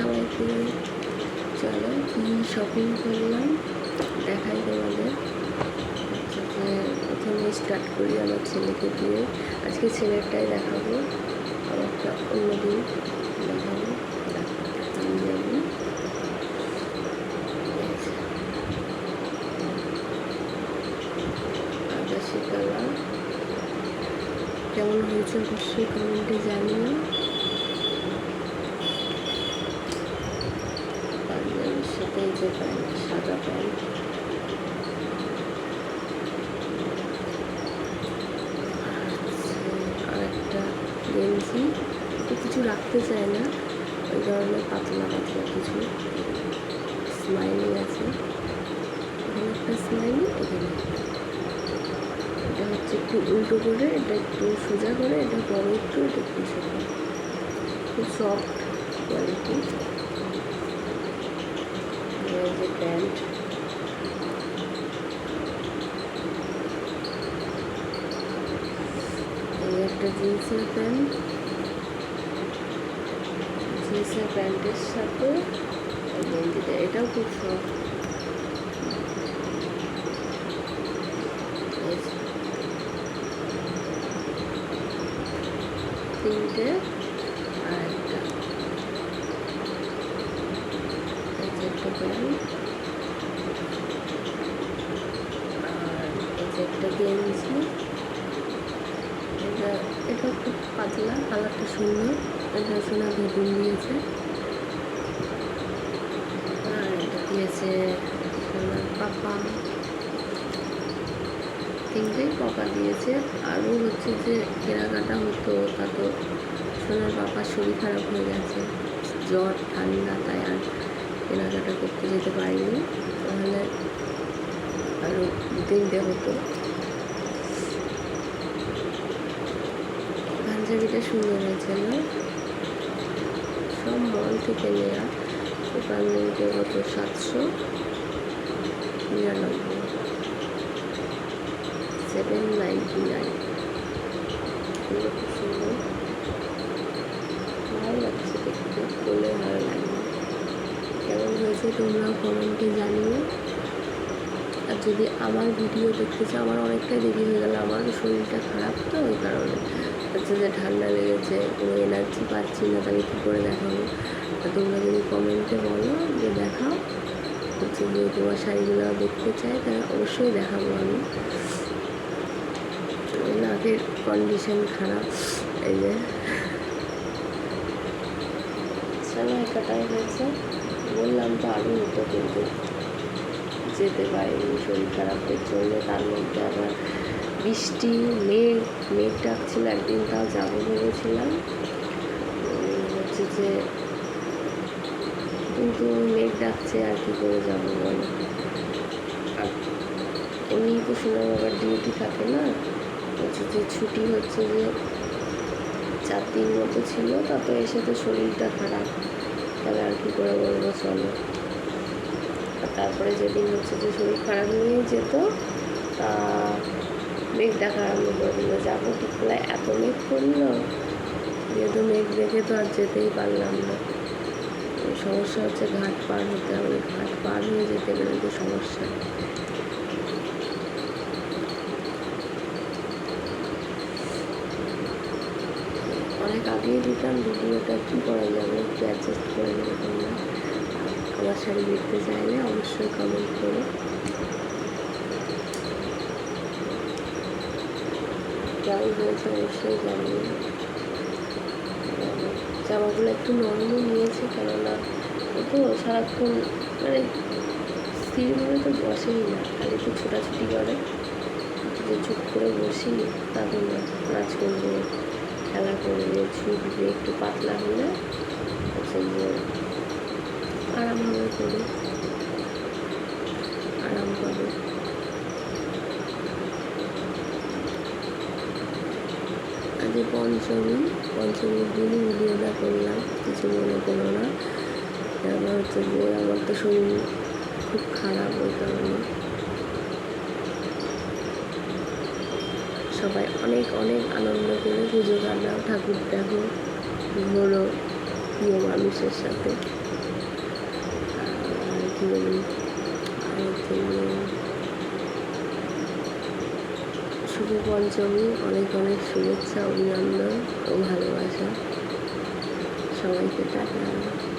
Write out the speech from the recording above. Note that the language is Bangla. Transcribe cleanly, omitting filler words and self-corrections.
সবাইকে। চলো কি শপিং করলাম দেখাই তোমাদের। যে প্রথমে স্টার্ট করি আমার ছেলেকে দিয়ে। আজকে ছেলেরটাই দেখাবো, আমারটা অন্যদিন দেখাবো। পাঞ্জাবি আকাশি কালার কেমন হয়েছে অবশ্যই কমেন্টে জানিও। পাঞ্জাবির সাথে যে প্যান্ট, সাদা প্যান্ট, আর একটা গেঞ্জি। তো কিছু রাখতে চায় না, ওই ধরনের পাতলা পাতলা কিছু। স্মাইলি আছে, এখানে একটা স্মাইলি, এখানে এটা হচ্ছে একটু উল্টো করে, এটা একটু সোজা করে, এটা বড় একটু, এটা একটু ছোটো। খুব সফট কোয়ালিটি। যে প্যান্ট, এই একটা জিন্সের প্যান্ট, জিন্সের প্যান্টের সাথে গেঞ্জিটা, এটাও খুব সফট। তিনটে, আর একটা প্যান্ট, আর এই যে একটা গেঞ্জি। এটা খুব পাতলা, কালারটা সুন্দর, এটা সোনা বেগুন দিয়েছে। আর এটা দিয়েছে সোনার পাপা, তিনটেই পাপা দিয়েছে। আরও হচ্ছে যে কেনাকাটা হতো, তা তো সোনার পাপার শরীর খারাপ হয়ে গেছে, জ্বর ঠান্ডা, তাই আর কেনাকাটা করতে যেতে পারিনি, তাহলে আরও তিনটে হতো। পাঞ্জাবিটা সুন্দর হয়েছে না? সব মল থেকে নেওয়া। পাঞ্জাবিটা কত? 799, 799। খুব সুন্দর, ভালো লাগছে দেখতে, বলে ভালো লাগবে। কেমন হয়েছে তোমরাও কমেন্টে জানিও। আর যদি আমার ভিডিও দেখতে চাও, আমার অনেকটাই দেরি হয়ে গেল, আমারও শরীরটা খারাপ, তো ওই কারণে হচ্ছে যে ঠান্ডা লেগেছে, কোনো এনার্জি পাচ্ছি না, তাহলে কী করে দেখাবো। তোমরা যদি কমেন্টে বলো যে দেখাও, হচ্ছে যে তোমার শাড়িগুলো দেখতে চাই, তাহলে অবশ্যই দেখাবো আমি। নাকের কন্ডিশন খারাপ, এই যে সময় কাটাই হয়েছে। বললাম তো আরও হতো, কিন্তু যেতে পারিনি শরীর খারাপের জন্য। তার মধ্যে আবার বৃষ্টি, মেঘ ডাকছিল, একদিন তাও যাবো ভেবেছিলাম, হচ্ছে যে কিন্তু মেঘ ডাকছে, আর কি করে যাবো বলো। আর এমনি তো সোনার বাবার ডিউটি থাকে না, হচ্ছে যে ছুটি হচ্ছে যে 4 দিন মতো ছিল, তাতে এসে তো শরীরটা খারাপ, তাহলে আর কি করে বলবো চলো। আর তারপরে যেদিন হচ্ছে যে শরীর খারাপ নিয়ে যেত, তা মেঘ দেখা আরম্ভ করে দিল, যাবো ঠিক করে এত মেঘ করলো, যেহেতু মেঘ দেখে তো আর যেতেই পারলাম না। সমস্যা হচ্ছে ঘাট পার হতে হবে, ঘাট পার হয়ে যেতে গেলে তো সমস্যা। অনেক আগেই দিতাম ভিডিওটা, কী করা যাবে, একটু অ্যাডজাস্ট করে দেবে তোমরা। আমার শাড়ি দেখতে চাইলে অবশ্যই কমেন্ট করো। কেমন হয়েছে অবশ্যই জানিয়ে। জামাগুলো একটু নরমও নিয়েছে, কেননা ও তো সারাক্ষণ মানে স্থিরভাবে তো বসেই না, খালি একটু ছোটাছুটি করে, যে চুপ করে বসি তা তো না, নাচ করবে, খেলা করবে, ছুটবে, একটু পাতলা হলে হচ্ছে যে আরাম হবে, করে আরাম পাবে। আজকে পঞ্চমীর দিনই ভিডিওটা করলাম, কিছু মনে করো না। তারপর হচ্ছে যে আমার তো শরীর খুব খারাপ, ওই কারণে সবাই অনেক অনেক আনন্দ করে পুজো কাটাও, ঠাকুর দেখো, ঘোরো প্রিয় মানুষের সাথে। আর জন্য শুভ পঞ্চমী, অনেক অনেক শুভেচ্ছা, অভিনন্দন ও ভালোবাসা সবাইকে। টাটা।